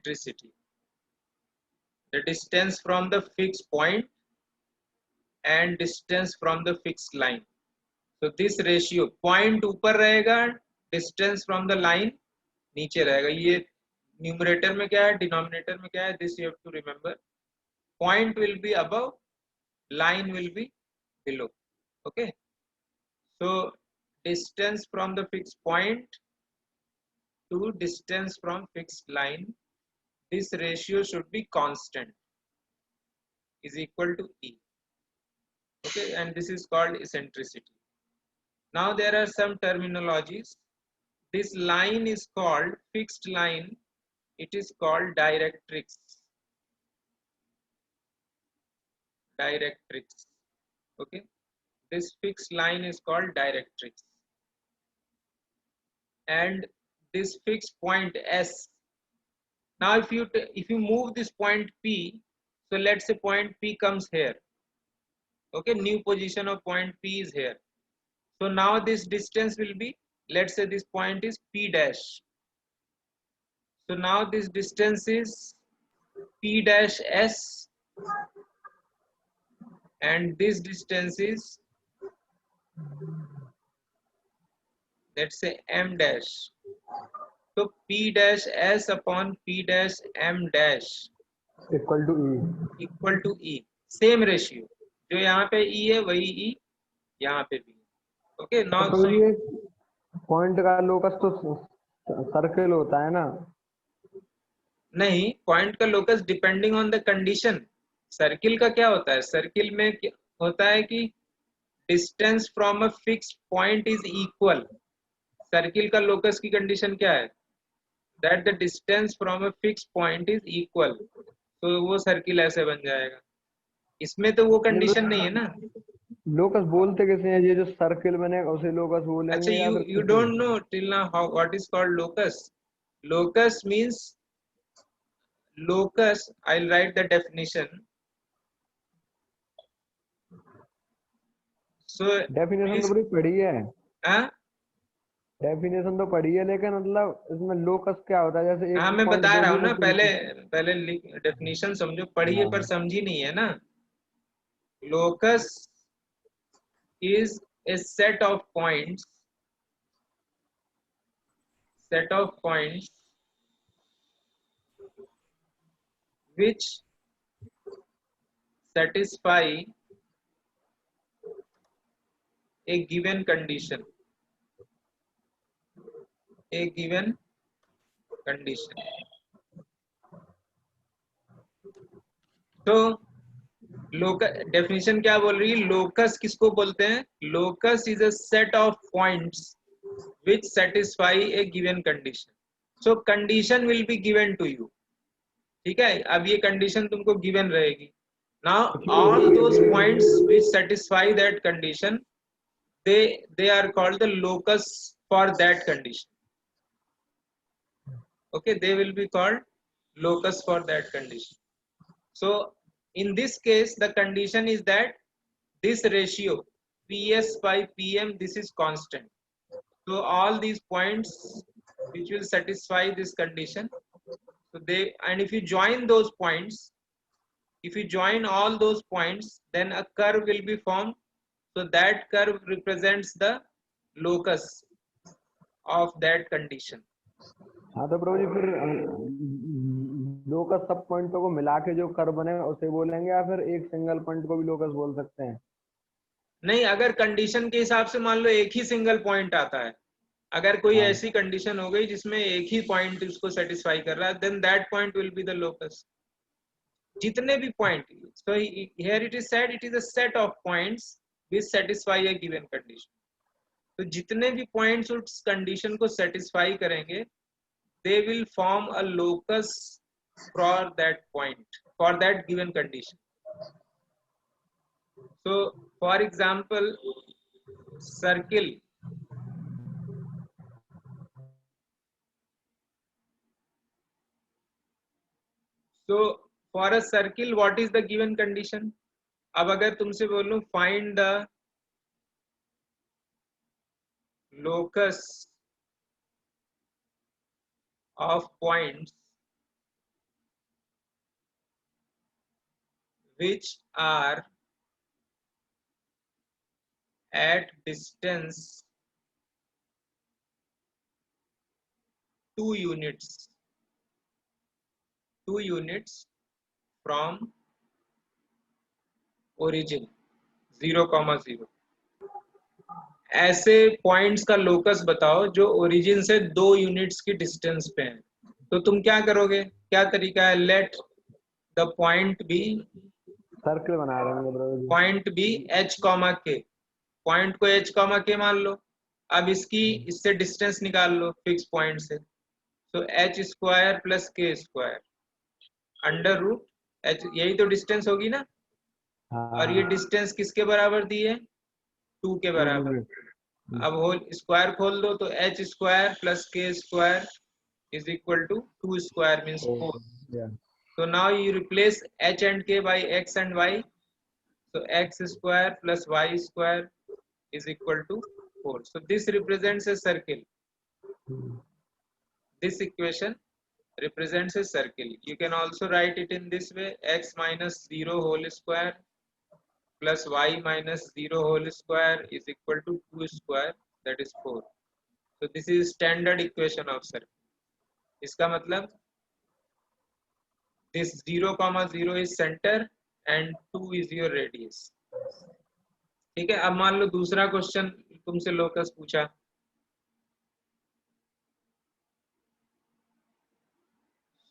eccentricity, the distance from the fixed point and distance from the fixed line. So this ratio, point ऊपर रहेगा, distance from the line नीचे रहेगा. ये numerator में क्या है, डिनोमिनेटर में क्या है, this you have to remember. Point will be above, line will be below. Okay, so distance from the fixed point to distance from fixed line, this ratio should be constant, is equal to E. Okay, and this is called eccentricity. Now there are some terminologies. This line is called fixed line, it is called directrix. Directrix. Okay, this fixed line is called directrix. And this fixed point S, now if you move this point P, so let's say point P comes here. Okay, new position of point P is here. So now this distance will be, let's say this point is P dash. So now this distance is P dash S, and this distance is, let's say, M dash. So P dash S upon P dash M dash equal to E. Same ratio. जो यहाँ पे E है वही E यहाँ पे भी. Okay, now तो ये पॉइंट का लोकस तो सर्कल होता है ना? नहीं, पॉइंट का locus depending on the condition. Circle का क्या होता है, सर्किल में होता है कि distance from a fixed point is equal. Circle का लोकस की कंडीशन क्या है, that the distance from a fixed point is equal. तो वो सर्किल ऐसे बन जाएगा. इसमें तो वो कंडीशन नहीं है ना. लोकस बोलते कैसे हैं? ये जो सर्किल बने उसे लोकस बोलेंगे अच्छा, या फिर you don't know till now how what is called locus. Locus means, locus, I'll write the definition. So definition तो बड़ी पढ़ी है. हाँ, डेफिनेशन तो पढ़ी है, लेकिन मतलब इसमें लोकस क्या होता है? जैसे हाँ एक मैं पॉइंट बता रहा दो हूँ ना, भी पहले पहले डेफिनेशन समझो, पढ़िए पर समझी नहीं है ना. Locus is a set of points which satisfy a given condition. तो लोकस डेफिनेशन क्या बोल रही है, लोकस किसको बोलते हैं, locus is a set of points which satisfy a given condition. So condition will be given to you. ठीक है, अब ये कंडीशन तुमको गिवन रहेगी. Now all those points which satisfy that condition, they are called the locus for that condition. Okay, they will be called locus for that condition. So in this case the condition is that this ratio PS by PM, this is constant. So all these points which will satisfy this condition, so they, and if you join those points, if you join all those points, then a curve will be formed. So that curve represents the locus of that condition. हाँ तो प्रभु जी फिर locus सब पॉइंटों को मिला के जो curve बने उसे बोलेंगे, या फिर एक सिंगल पॉइंट को भी लोकस बोल सकते हैं? नहीं, अगर कंडीशन के हिसाब से मान लो एक ही सिंगल पॉइंट आता है, अगर कोई ऐसी कंडीशन हो गई जिसमें एक ही पॉइंट उसको सेटिस्फाई कर रहा है, then that point will be the locus. जितने भी point, so here it is said it is a set of points which satisfy a given condition. तो जितने भी पॉइंट्स उस कंडीशन को सेटिस्फाई करेंगे, they will form a locus for that point, for that given condition. So for example, circle. So for a circle what is the given condition? अब अगर तुमसे बोलूं find the locus of points which are at distance 2 units from origin 0,0। ऐसे points का locus बताओ जो origin से 2 units की डिस्टेंस पे हैं। तो तुम क्या करोगे, क्या तरीका है? Let the point be, circle बना रहे हैं ब्रदर जी। Point be H comma K, point को एच कॉमा के मान लो। अब इससे डिस्टेंस निकाल लो फिक्स पॉइंट से। तो H square plus K square under root H, यही तो डिस्टेंस होगी ना। और ये हाँ डिस्टेंस किसके बराबर दी है? 2 के 2 बराबर। के। अब होल स्क्वायर खोल दो तो H square plus K square is equal to 2 square means 4। या So now you replace h and k by x and y. So x square plus y square is equal to 4. So this represents a circle. This equation represents a circle. You can also write it in this way: x minus 0 whole square plus y minus 0 whole square is equal to 2 square, that is 4. So this is standard equation of circle. इसका मतलब this 0,0 is center and 2 is your radius. ठीक है। अब मान लो दूसरा question तुमसे locus पूछा।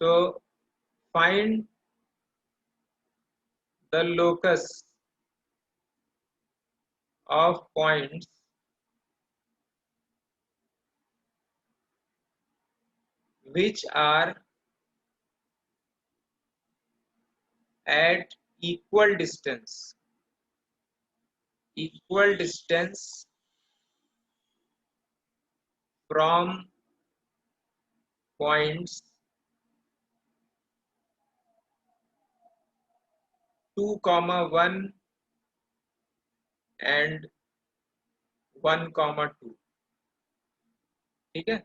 So find the locus of points which are at equal distance from points 2, 1 and 1, 2। ठीक है।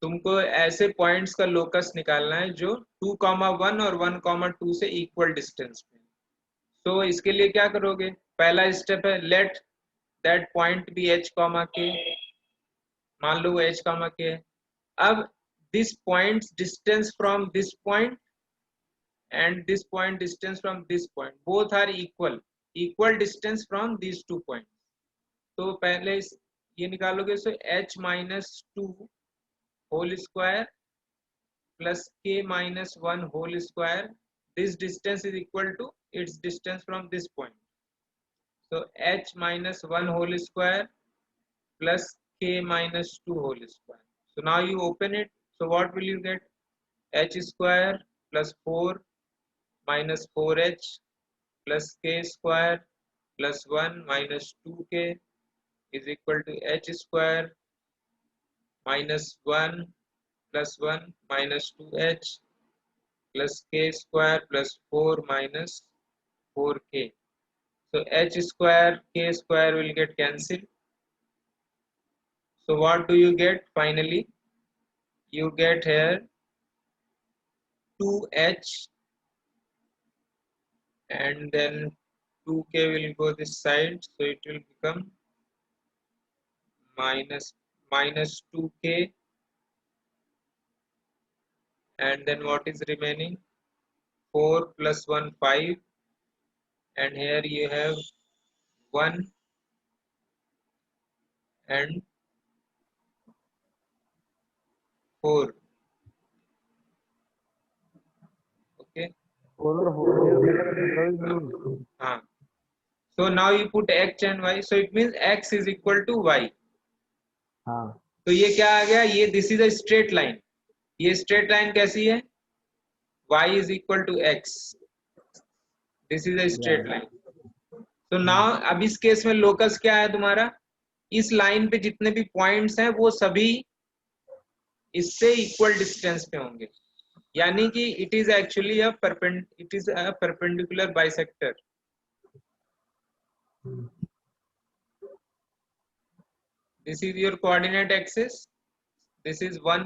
तुमको ऐसे पॉइंट्स का लोकस निकालना है जो 2,1 और 1,2 से इक्वल डिस्टेंस पे। तो इसके लिए क्या करोगे? पहला स्टेप है let that point be H comma K. मान लो वो एच कॉमा के है। अब this point distance from this point and this point distance from this point both are equal distance from this 2 point. तो पहले ये निकालोगे। So H minus 2 whole square plus k minus 1 whole square, this distance is equal to its distance from this point. So h minus 1 whole square plus k minus 2 whole square. So now you open it. So what will you get? H square plus 4 minus 4h plus k square plus 1 minus 2k is equal to h square minus 1 plus 1 minus 2h plus k square plus 4 minus 4k. So h square k square will get cancelled. So what do you get finally? You get here 2h and then 2k will go this side, so it will become minus 2k, and then what is remaining? 4 plus 1 5, and here you have 1 and 4. Okay. उधर ये लिख रहे थे brother जी। हाँ। So now you put x and y, so it means x is equal to y. हाँ तो ये क्या आ गया? ये this is a straight line. ये स्ट्रेट लाइन कैसी है? y is equal to x. This is a या स्ट्रेट लाइन। तो नाउ अब इस केस में लोकस क्या है तुम्हारा? इस लाइन पे जितने भी पॉइंट्स हैं वो सभी इससे इक्वल डिस्टेंस पे होंगे, यानी कि it is actually a perpendicular bisector. This is your coordinate axis. This is 1,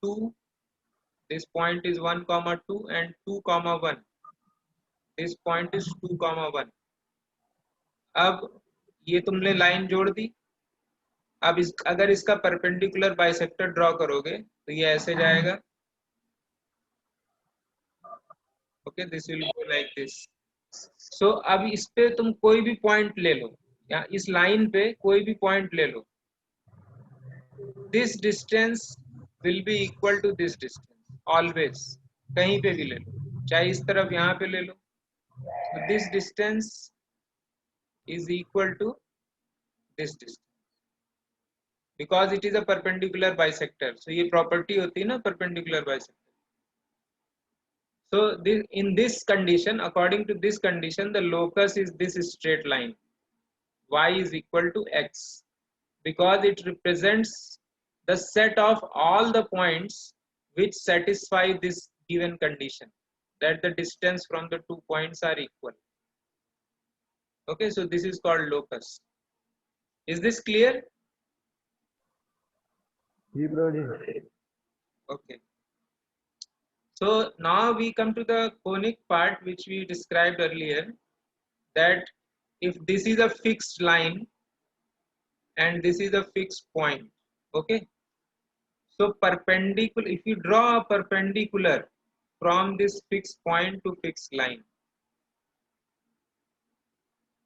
2. This point is 1, 2 and 2, 1. This point is 2,1। अब ये तुमने लाइन जोड़ दी। अब अगर इसका परपेंडिकुलर बाइसेक्टर ड्रॉ करोगे तो ये ऐसे जाएगा। Okay, this will go like this. So अब इस पे तुम कोई भी पॉइंट ले लो, या इस लाइन पे कोई भी पॉइंट ले लो, this distance will be equal to this distance always. कहीं पे भी ले लो, चाहे इस तरफ यहाँ पे ले लो, तो this distance is equal to this distance because it is a perpendicular bisector. So ये प्रॉपर्टी होती है ना perpendicular bisector. So in this condition, according to this condition, the locus is this straight line. Y is equal to x because it represents the set of all the points which satisfy this given condition, that the distance from the 2 points are equal. Okay, so this is called locus. Is this clear? जी bro जी। Okay. So now we come to the conic part which we described earlier, that if this is a fixed line and this is a fixed point, okay, so perpendicular, if you draw a perpendicular from this fixed point to fixed line,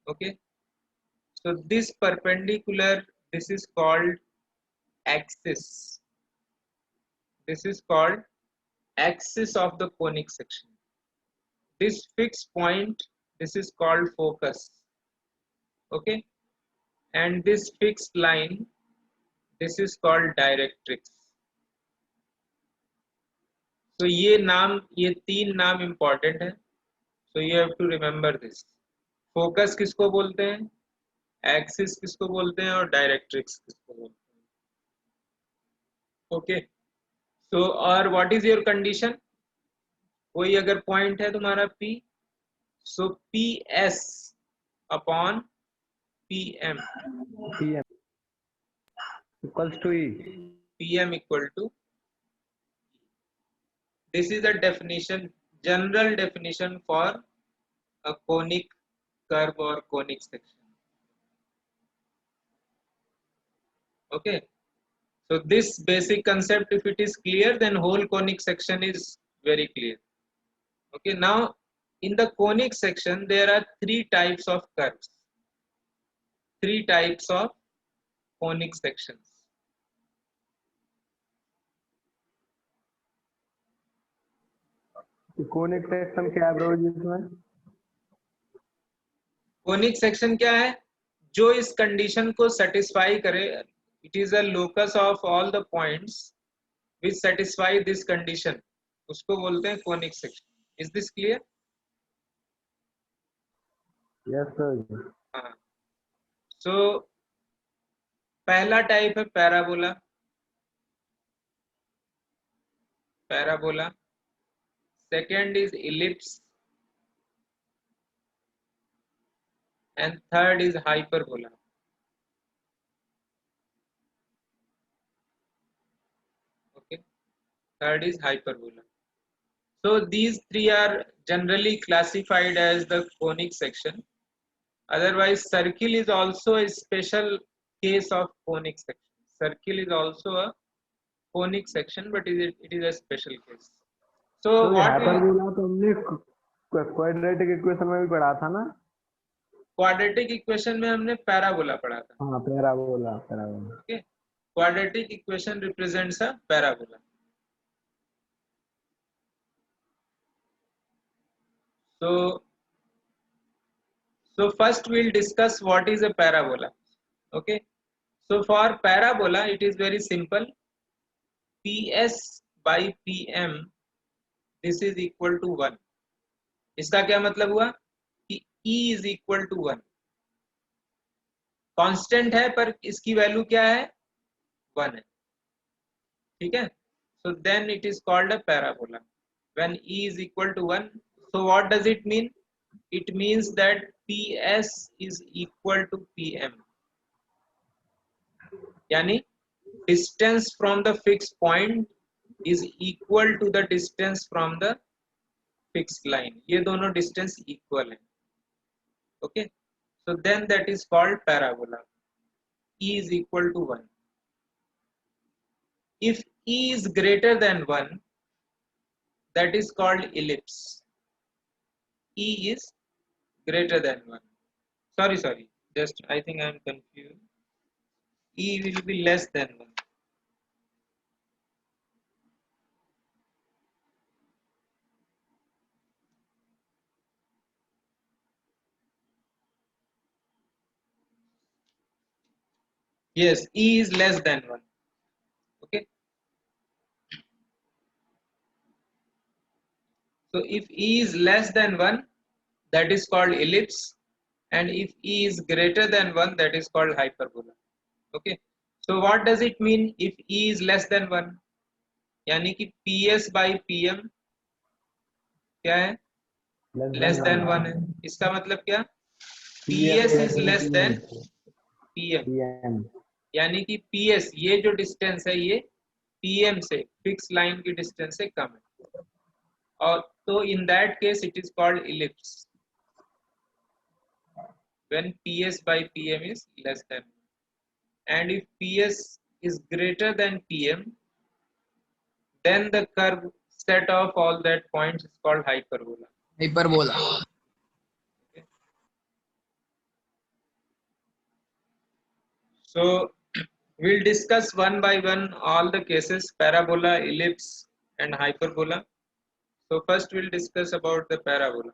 okay, so this perpendicular, this is called axis. This is called axis of the conic section. This fixed point, this is called focus, okay, and this fixed line, this is called directrix. तो ये नाम, ये 3 नाम important है, so you have to remember this. Focus किसको बोलते हैं, axis किसको बोलते हैं, और डायरेक्ट्रिक्स किसको बोलते हैं। ओके, सो और व्हाट इज योर कंडीशन, कोई अगर पॉइंट है तुम्हारा P, so P S upon P M, PM equals to E. PM equal to, this is a definition, general definition for a conic curve or conic section. Okay, so this basic concept, if it is clear, then whole conic section is very clear. Okay, now in the conic section there are 3 types of curves, 3 types of conic sections. Conic section क्या है bro जी इसमें? Conic section क्या है, जो इस condition को satisfy करे, it is a locus of all the points which satisfy this condition, उसको बोलते हैं conic section. Is this clear? Yes sir. हाँ, सो पहला टाइप है parabola, parabola, second is ellipse, and third is hyperbola. Okay, third is hyperbola. So these 3 are generally classified as the conic section. Otherwise, circle is also a special case of conic section. Circle is also a conic section, but it is a special case. So तो what hyperbola तो हमने quadratic equation में भी पढ़ा था ना? Quadratic equation में हमने पैराबोला पढ़ा था। हाँ parabola, parabola. Okay, quadratic equation represents a parabola. So first we'll discuss what is a parabola. Okay, so for parabola it is very simple, PS by PM, this is equal to 1. इसका क्या मतलब हुआ कि E is equal to 1, constant है पर इसकी value क्या है, 1 है, ठीक है। So then it is called a parabola when E is equal to 1. So what does it mean? It means that PS is equal to PM, यानी distance from the fixed point is equal to the distance from the fixed line, ये दोनों distance equal है. Okay, so then that is called parabola. E is equal to 1. If E is greater than 1, that is called ellipse. E is greater than 1. Sorry, just I think I am confused. E will be less than 1. Yes, E is less than 1. Okay, so if E is less than 1, that is called ellipse, and if E is greater than 1, that is called hyperbola. Okay, so what does it mean if E is less than 1? यानी कि PS by PM क्या है? Less than 1 है. इसका मतलब क्या? PS is less than PM. यानी कि PS, ये जो डिस्टेंस है ये PM से फिक्स लाइन की डिस्टेंस से कम है, और तो in that case it is called ellipse when PS by PM is less than, and if PS is greater than PM, then the curve set of all that points is called hyperbola. Hyperbola. So we'll discuss one by one all the cases: parabola, ellipse and hyperbola. So first we'll discuss about the parabola.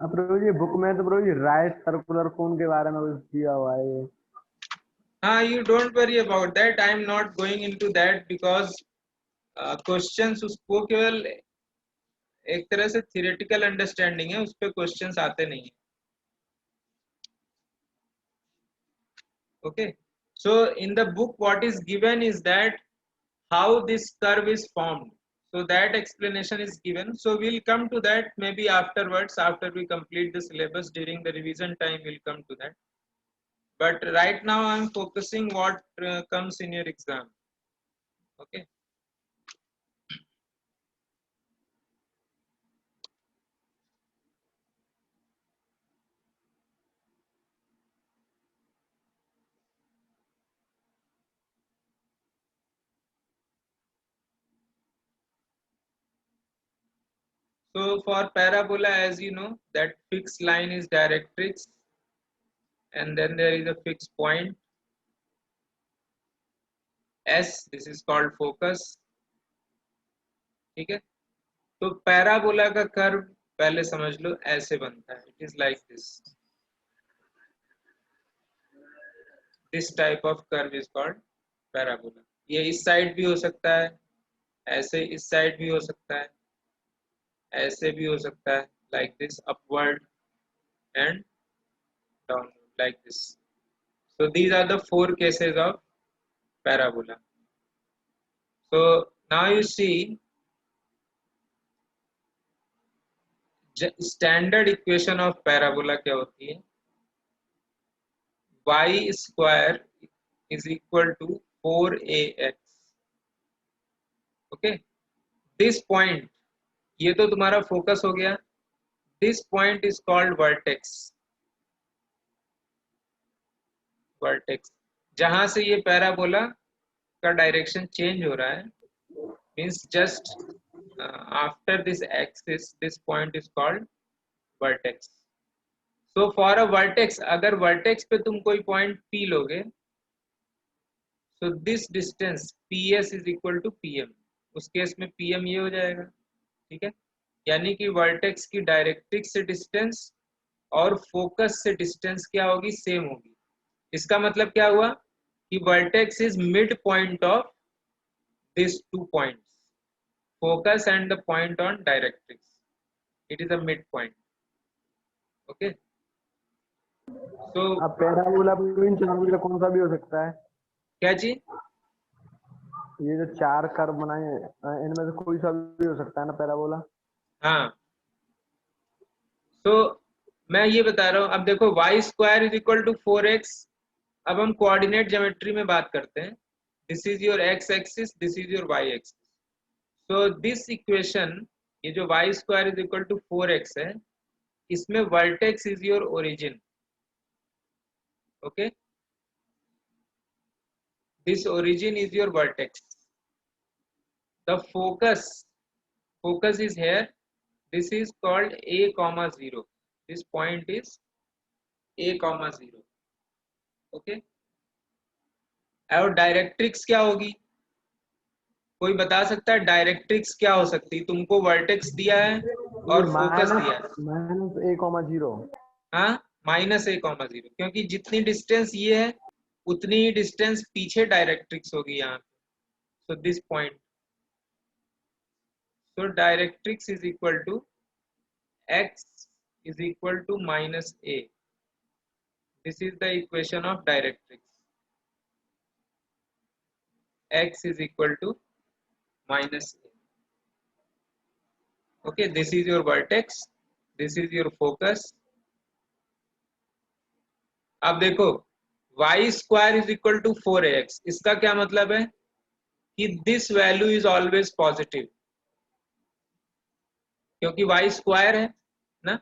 अब प्रभु जी book में तो प्रभु जी right circular cone के बारे में कुछ दिया हुआ है ये. You don't worry about that. I am not going into that because questions उसको केवल एक तरह से theoretical understanding है, उस पे questions आते नहीं है. Okay, so in the book what is given is that how this curve is formed, so that explanation is given. So we'll come to that maybe afterwards, after we complete the syllabus. During the revision time we'll come to that, but right now I'm focusing what comes in your exam. Okay, so for parabola, as you know, that fixed line is directrix, and then there is a fixed point S. This is called focus. ठीक है, तो parabola का curve पहले समझ लो ऐसे बनता है. It is like this type of curve is called parabola. ये इस साइड भी हो सकता है, ऐसे इस साइड भी हो सकता है, ऐसे भी हो सकता है, like this upward and downward like this. So these are the four cases of parabola. So now you see standard equation of parabola क्या होती है? Y square is equal to 4ax. Okay, this point, ये तो तुम्हारा focus हो गया. This point is called vertex. Vertex, जहां से ये पैराबोला का डायरेक्शन चेंज हो रहा है, means just after this axis, this point is called vertex. So for a vertex, अगर वर्टेक्स पे तुम कोई पॉइंट पी लोगे, so this distance PS is equal to PM. उस केस में PM ये हो जाएगा. ठीक है, यानी कि वर्टेक्स की डायरेक्ट्रिक्स से डिस्टेंस और फोकस से डिस्टेंस क्या होगी? सेम होगी. इसका मतलब क्या हुआ कि vertex is mid point of this two points, focus and the point on directrix. It is a mid point. Okay, so अब पैराबोला इन चारों में कौन सा भी हो सकता है? क्या चीज? ये जो चार कर्व बनाए इनमें से कोई सा भी हो सकता है ना पैराबोला? हाँ, तो मैं ये बता रहा हूँ. अब देखो, y square is equal to 4x. अब हम कोऑर्डिनेट ज्योमेट्री में बात करते हैं. This is your x axis, this is your y axis. So this equation, ये जो y square is equal to 4x है, इसमें vertex is your origin. Okay, this origin is your vertex. The focus is here. This is called a comma 0. This point is a comma 0. Okay, और directrix क्या होगी? कोई बता सकता है directrix क्या हो सकती है? तुमको वर्टेक्स दिया है और फोकस दिया है. -a,0. हाँ, -a,0, क्योंकि जितनी डिस्टेंस ये है उतनी ही डिस्टेंस पीछे डायरेक्ट्रिक्स होगी यहाँ. So this point, so directrix is equal to x is equal to -a. This is the equation of directrix. X is equal to -a. Okay, this is your vertex, this is your focus. अब देखो y square is equal to 4ax. इसका क्या मतलब है कि this value is always positive, क्योंकि y square है ना.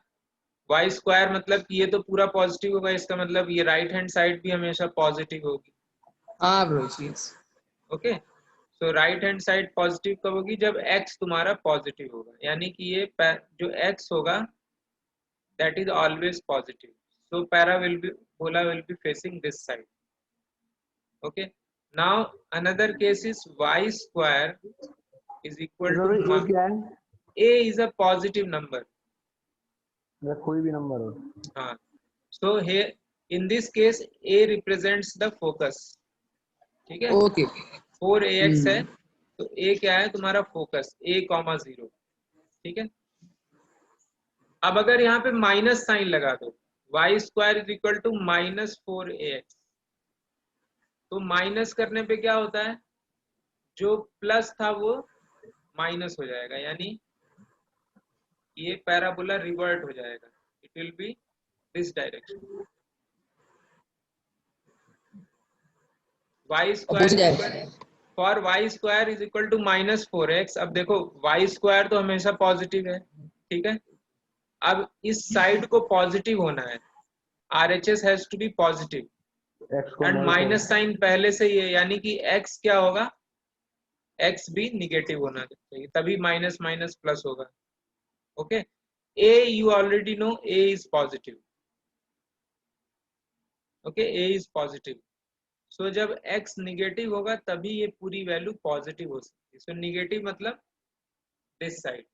y स्क्वायर मतलब कि ये तो पूरा पॉजिटिव होगा, इसका मतलब ये राइट हैंड साइड भी हमेशा पॉजिटिव होगी. हाँ ब्रो. ओके, सो राइट हैंड साइड पॉजिटिव कब होगी? जब x तुम्हारा पॉजिटिव होगा, यानी कि ये जो x होगा that is always positive. So parabola will be facing this side. Okay, now another case is y square is equal to a क्या है? a is a positive number. या कोई भी नंबर हो. हाँ, so here in this case a represents the focus. ठीक है, okay. 4ax है तो a क्या है तुम्हारा? Focus, a, 0. ठीक है, अब अगर यहाँ पे माइनस साइन लगा दो, y square is equal to -4ax, तो माइनस करने पे क्या होता है? जो प्लस था वो माइनस हो जाएगा, यानी ये पैराबोला रिवर्ट हो जाएगा. It will be this direction. y square for y square is equal to -4x. अब देखो y स्क्वायर तो हमेशा पॉजिटिव है. ठीक है, अब इस साइड को पॉजिटिव होना है, RHS has to be positive, and minus sign पहले से ही है, यानी कि x क्या होगा? x भी निगेटिव होना चाहिए, तभी माइनस माइनस प्लस होगा. Okay, a you already know, a is positive. Okay, a is positive. सो जब x निगेटिव होगा तभी ये पूरी वैल्यू पॉजिटिव हो सकती है. सो निगेटिव मतलब this side,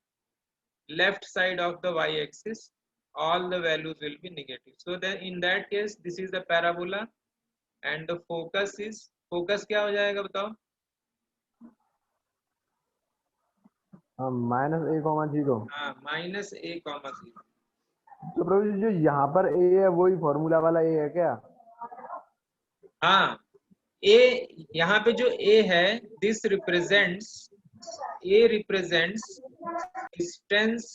left side of the y-axis, all the values will be negative. So then in that case this is the parabola and the focus क्या हो जाएगा बताओ? -a,0. हाँ, -a,0. तो प्रभु जी जो यहाँ पर a है वही फॉर्मूला वाला a है क्या? हाँ, a यहाँ पे जो a है, this represents, a represents distance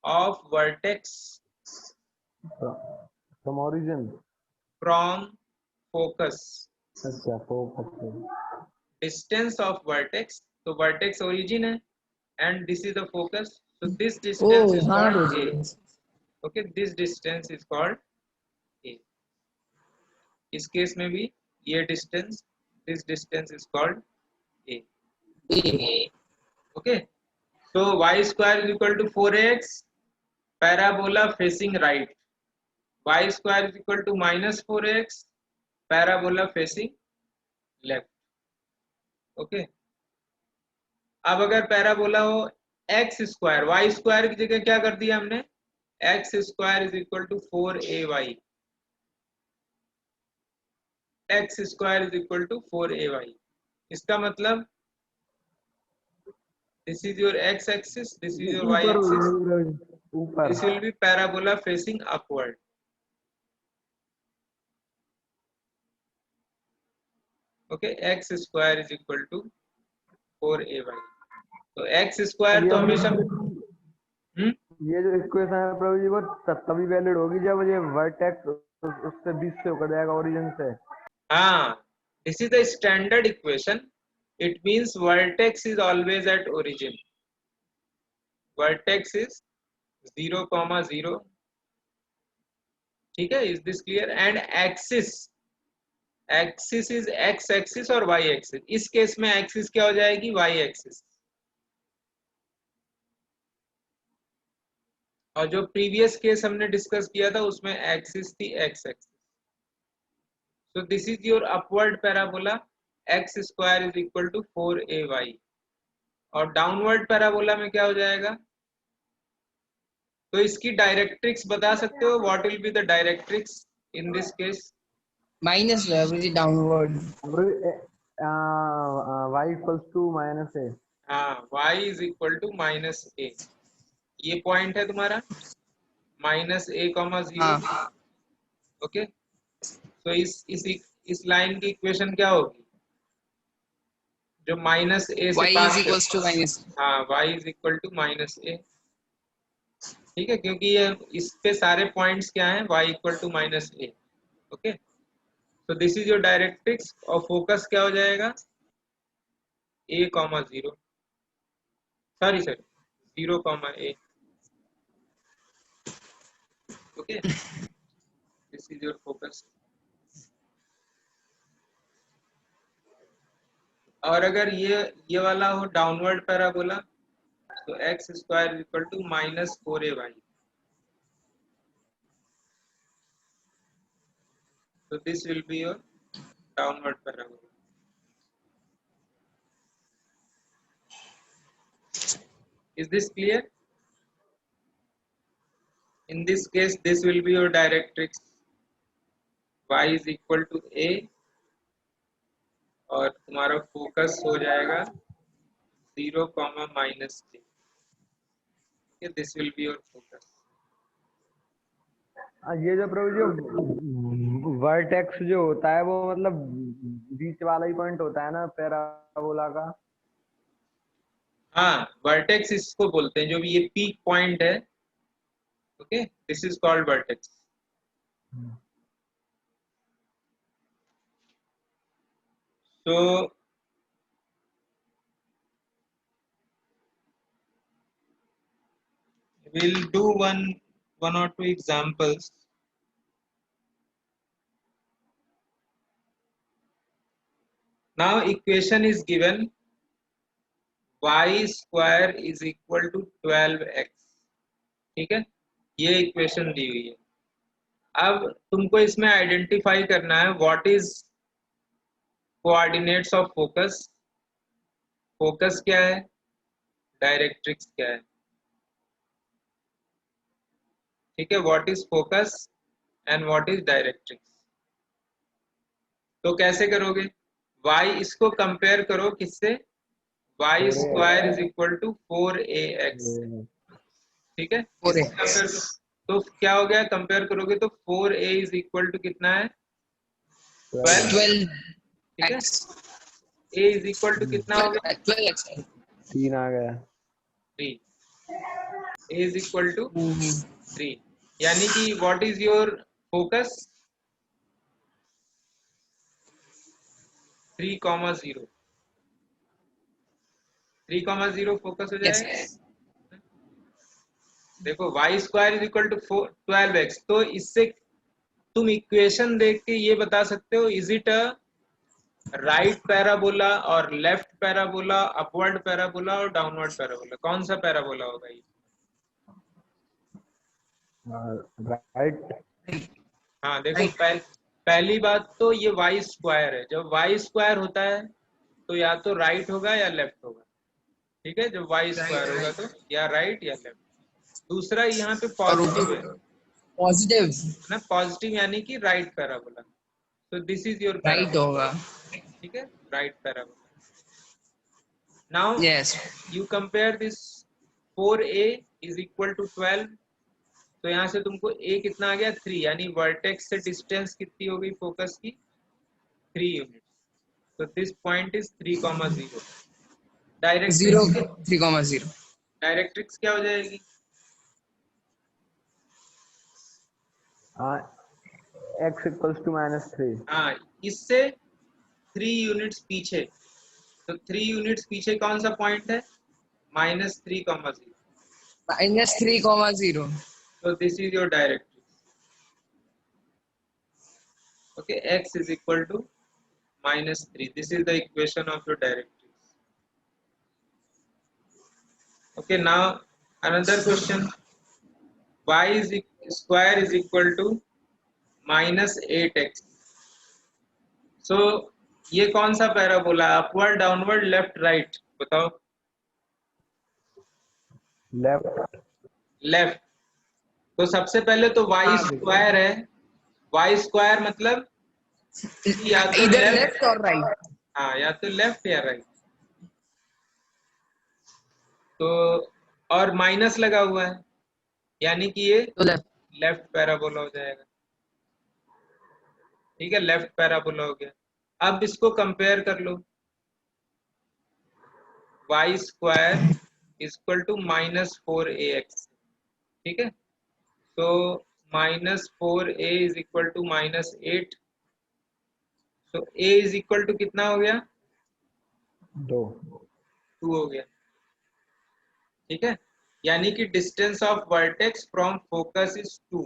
of vertex from origin. from focus. अच्छा, focus. Distance of vertex, so vertex origin है and this is the focus, so this distance is हाँ called bro. a. Okay, this distance is called a. इस case में भी ये distance, this distance is called a. Okay, so y square is equal to 4ax, parabola facing right. Y square is equal to -4ax, parabola facing left. Okay, अब अगर parabola हो x square, y square की जगह क्या कर दिया हमने? x square is equal to 4ay. x square is equal to 4ay. इसका मतलब this is your x axis, this is your y axis, ऊपर. This will be parabola facing upward. Okay, x square is equal to 4ay. तो x square तो हमेशा ये जो equation है प्रभु जी वो तभी वैलिड होगी जब ये वर्टेक्स उससे 20 से होकर जाएगा, ओरिजिन से. हाँ, this is the standard equation It means vertex is always at origin. Vertex is 0, 0. ठीक है? Is this clear? And axis is x axis और y axis. इस केस में एक्सिस क्या हो जाएगी? y axis. और जो प्रीवियस केस हमने डिस्कस किया था उसमें एक्सिस थी x axis. So this is your upward parabola. X square is equal to 4ay. और डाउनवर्ड पैराबोला में क्या हो जाएगा? तो इसकी डायरेक्ट्रिक्स बता सकते हो? What will be the directrix in this case? Minus downward. y equals to minus a. हाँ, y is equal to minus a. ये पॉइंट है तुम्हारा माइनस ए कॉमा 0. हाँ. ओके, तो इस लाइन की इक्वेशन क्या होगी? जो माइनस ए से Y pass is equals to minus. हाँ, y is equal to minus a. ठीक है, क्योंकि ये इस पे सारे पॉइंट्स क्या हैं? y equal to minus a. Okay, तो दिस इज योर डायरेक्ट्रिक्स. और फोकस क्या हो जाएगा? a comma 0, sorry 0 comma a. Okay, this is your focus. और अगर ये वाला हो डाउनवर्ड पैराबोला, तो x square equal to minus 4ay. So this will be your downward parabola. Is this clear? In this case, this will be your directrix. Y is equal to a और तुम्हारा focus हो जाएगा 0, minus a. Okay, this will be your focus. ये जो प्रभु जो vertex जो होता है वो मतलब बीच वाला ही पॉइंट होता है ना पैराबोला का? हाँ, वर्टेक्स इसको बोलते हैं, जो भी ये पीक पॉइंट है. Okay, this is called vertex. So we'll do one or two examples. Now equation is given, y square is equal to 12x. ठीक है, ये इक्वेशन दी हुई है. अब तुमको इसमें आइडेंटिफाई करना है what is coordinates of focus. Focus क्या है, डायरेक्ट्रिक्स क्या है. ठीक है, what is focus and what is directrix. तो कैसे करोगे? y इसको कंपेयर करो किससे? y square is equal to 4ax. ठीक है, 4x. तो क्या हो गया? कंपेयर करोगे तो 4a इज इक्वल टू कितना है? 12. ठीक है, a इज इक्वल टू कितना हो गया? 12x. 3 आ गया. 3. a is equal to 3. यानी कि what is your focus? 3,0. 3,0 focus हो जाएगा. देखो y square is equal to 12x. तो इससे तुम इक्वेशन देख के ये बता सकते हो, is it a right parabola और लेफ्ट पैराबोला, अपवर्ड पैराबोला और डाउनवर्ड पैराबोला. कौन सा पैराबोला होगा ये? राइट. हाँ देखो, पहली बात तो ये y स्क्वायर है. जब y स्क्वायर होता है तो या तो राइट होगा या लेफ्ट होगा. ठीक है, जब y स्क्वायर होगा तो या राइट या लेफ्ट. दूसरा यहाँ पे पॉजिटिव है पॉजिटिव ना, पॉजिटिव यानी कि राइट पैराबोला. तो दिस इज योर राइट होगा. ठीक है, right parabola. Now yes. You compare this 4a is equal to 12. तो यहाँ से तुमको a कितना आ गया? 3. यानी वर्टेक्स से डिस्टेंस कितनी हो गई फोकस की? 3 यूनिट. तो this point is 3,0. Directrix 3,0. Directrix क्या हो जाएगी? x equals to -3. हाँ, इससे 3 यूनिट्स पीछे. तो 3 यूनिट्स पीछे कौन सा पॉइंट है? -3,0. -3,0. So this is your directrix. Okay, x is equal to -3. This is the equation of your directrix. Okay, now another question. Y is square is equal to -8x. So ये कौन सा parabola? Upward, downward, left, right? बताओ। Left. Left. तो सबसे पहले तो y square है। y square मतलब या तो Either left, left or right. हाँ, या तो लेफ्ट या राइट। तो और माइनस लगा हुआ है, यानी कि ये तो left. लेफ्ट पैराबोला हो जाएगा। ठीक है, लेफ्ट पैराबोला हो गया। अब इसको कंपेयर कर लो। y square equal to -4ax। ठीक है, तो -4a इज इक्वल टू -8। तो a इज इक्वल टू कितना हो गया? 2 हो गया। ठीक है, यानी कि distance of vertex from focus is 2।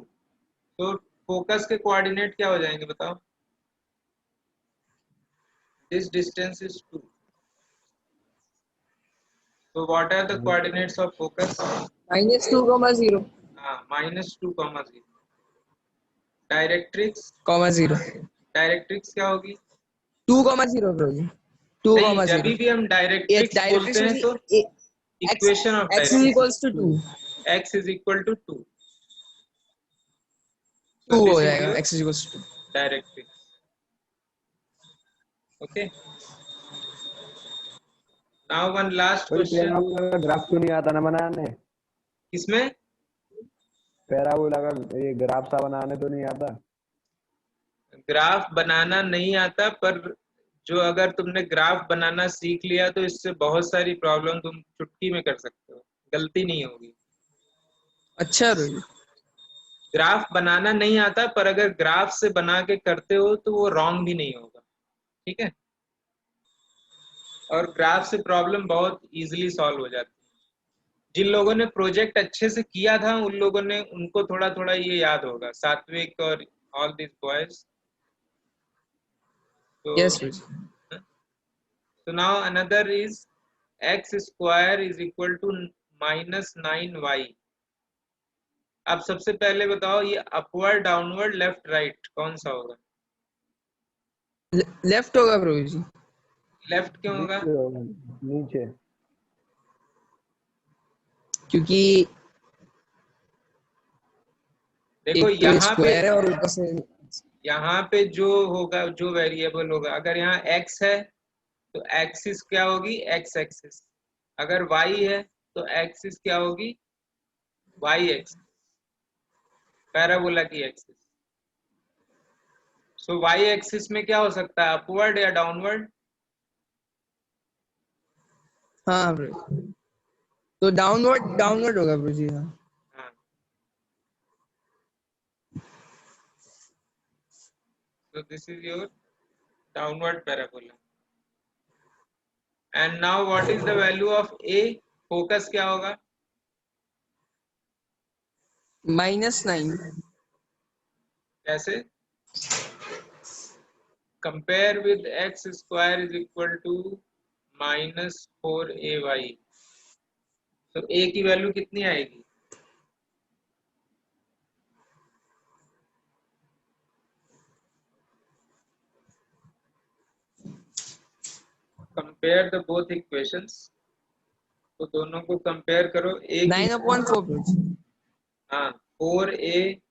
तो फोकस के कोऑर्डिनेट क्या हो जाएंगे बताओ? This distance is 2। So what are the coordinates of focus? -2,0. -2,0. Directrix, 0. Directrix क्या होगी? 2,0 bro जी. नहीं, जब 2,0. भी हम Yes, डायरेक्ट्रिक्स directrix बोलते हैं तो x equation of x is directrix, equals to 2. x is equal to 2. 2 So हो this is जाएगा. your X is equals to 2. Directrix. Okay. Now one last कोई question. पैराबोला का ग्राफ तो नहीं आता ना बनाने? किसमें? पैराबोला का ये ग्राफ सा बनाने तो नहीं आता? ग्राफ बनाना नहीं आता, पर जो अगर तुमने ग्राफ बनाना सीख लिया तो इससे बहुत सारी प्रॉब्लम तुम चुटकी में कर सकते हो, गलती नहीं होगी। अच्छा bro जी. ग्राफ बनाना नहीं आता, पर अगर ग्राफ से बना के करते हो तो वो रॉन्ग भी नहीं होगा। ठीक है, और ग्राफ से प्रॉब्लम बहुत इजीली सॉल्व हो जाती है। जिन लोगों ने प्रोजेक्ट अच्छे से किया था उन लोगों ने, उनको थोड़ा थोड़ा ये याद होगा, सात्विक और ऑल दिस बॉयज। तो Yes bro ji. so now another is x square is equal to -9y. अब सबसे पहले बताओ, ये अपवर्ड, डाउनवर्ड, लेफ्ट, राइट कौन सा होगा? Left होगा bro जी. लेफ्ट क्यों होगा? नीचे। क्योंकि देखो एक तो यहाँ पे, स्क्वायर है और ऊपर से यहाँ पे जो होगा, जो वेरिएबल होगा, अगर यहाँ x है तो एक्सिस क्या होगी? x axis. अगर y है तो एक्सिस क्या होगी? y एक्सिस, पैराबोला की एक्सिस। सो y एक्सिस में क्या हो सकता है, अपवर्ड या डाउनवर्ड? हाँ bro. तो डाउनवर्ड होगा bro जी. हाँ. हाँ, so this is your downward parabola. And now what is the value of a? फोकस क्या होगा? -9. कैसे? Compare with x square is equal to -4ay। तो a की वैल्यू कितनी आएगी? Compare the both equations. तो दोनों को कंपेयर करो। a की, 9/4 bro जी. हाँ, 4a